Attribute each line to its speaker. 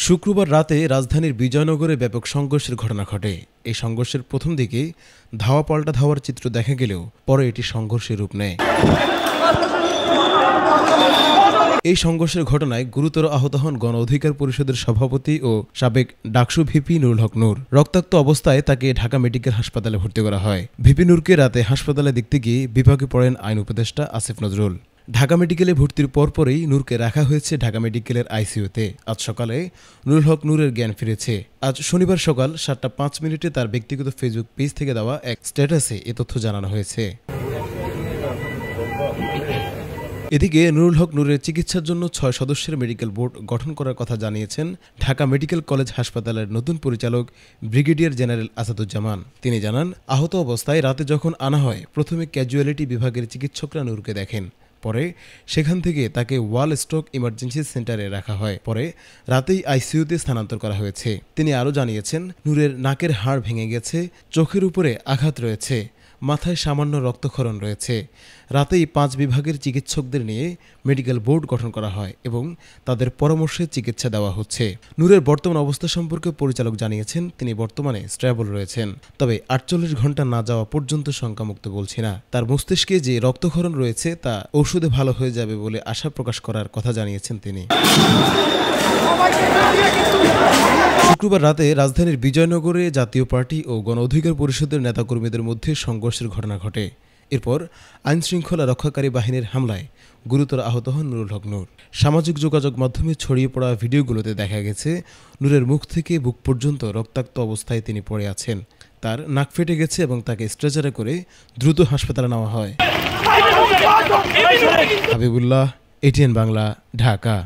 Speaker 1: শুক্রবার রাতে রাজধানীর বিজয়নগরে ব্যাপক সংঘর্ষের ঘটনা ঘটে। এই সংঘর্ষের প্রথম দিকে ধাওয়া পাল্টা ধাওয়ার চিত্র দেখা গেলেও পরে এটি সংঘর্ষের রূপ নেয়। এই সংঘর্ষের ঘটনায় গুরুতর আহত হন গণ অধিকার পরিষদের সভাপতি ও সাবেক ডাকসু ভিপি নুরুল হক নূর। রক্তাক্ত অবস্থায় তাকে ঢাকা মেডিকেল হাসপাতালে ভর্তি করা হয়। ভিপি নূরকে রাতে হাসপাতালে দেখতে গিয়ে বিভাগে পড়েন আইন উপদেষ্টা আসিফ নজরুল। ঢাকা মেডিকেলে ভর্তির পরপরই নূরকে রাখা হয়েছে ঢাকা মেডিকেলের আইসিইউতে। আজ সকালে নুরুল হক নূরের জ্ঞান ফিরেছে। আজ শনিবার সকাল 7:05 তার ব্যক্তিগত ফেসবুক পেজ থেকে দেওয়া এক স্ট্যাটাসে এ তথ্য জানানো হয়েছে। এদিকে নুরুল হক নূরের চিকিৎসার জন্য 6 সদস্যের মেডিকেল বোর্ড গঠন করার কথা জানিয়েছেন ঢাকা মেডিকেল কলেজ হাসপাতালের নতুন পরিচালক ব্রিগেডিয়ার জেনারেল আসাদুজ্জামান। তিনি জানান, আহত অবস্থায় রাতে যখন আনা হয় প্রথমে ক্যাজুয়ালিটি বিভাগের চিকিৎসকরা নূরকে দেখেন। পরে সেখান থেকে তাকে ওয়াল স্ট্রোক ইমার্জেন্সি সেন্টারে রাখা হয়। পরে রাতেই আইসিইউতে স্থানান্তর করা হয়েছে। তিনি আরও জানিয়েছেন, নূরের নাকের হাড় ভেঙে গেছে, চোখের উপরে আঘাত রয়েছে, মাথায় সামান্য রক্তক্ষরণ রয়েছে। রাতেই 5 বিভাগের চিকিৎসকদের নিয়ে মেডিকেল বোর্ড গঠন করা হয় এবং তাদের পরামর্শে চিকিৎসা দেওয়া হচ্ছে। নূরের বর্তমান অবস্থা সম্পর্কে পরিচালক জানিয়েছেন, তিনি বর্তমানে স্ট্যাবল রয়েছেন, তবে 48 ঘন্টা না যাওয়া পর্যন্ত শঙ্কামুক্ত বলছি না। তার মস্তিষ্কে যে রক্তক্ষরণ রয়েছে তা ওষুধে ভালো হয়ে যাবে বলে আশা প্রকাশ করার কথা জানিয়েছেন তিনি। শুক্রবার রাতে রাজধানীর বিজয়নগরে জাতীয় পার্টি ও গণ অধিকার পরিষদের নেতাকর্মীদের মধ্যে সংঘর্ষের ঘটনা ঘটে। এরপর আইনশৃঙ্খলা রক্ষাকারী বাহিনীর হামলায় গুরুতর আহত হন নুরুল হক নূর। সামাজিক যোগাযোগ মাধ্যমে ছড়িয়ে পড়া ভিডিওগুলোতে দেখা গেছে নূরের মুখ থেকে বুক পর্যন্ত রক্তাক্ত অবস্থায় তিনি পড়ে আছেন। তার নাক ফেটে গেছে এবং তাকে স্ট্রেচারে করে দ্রুত হাসপাতালে নেওয়া হয়। হাবিবুল্লাহ, এটিএন বাংলা, ঢাকা।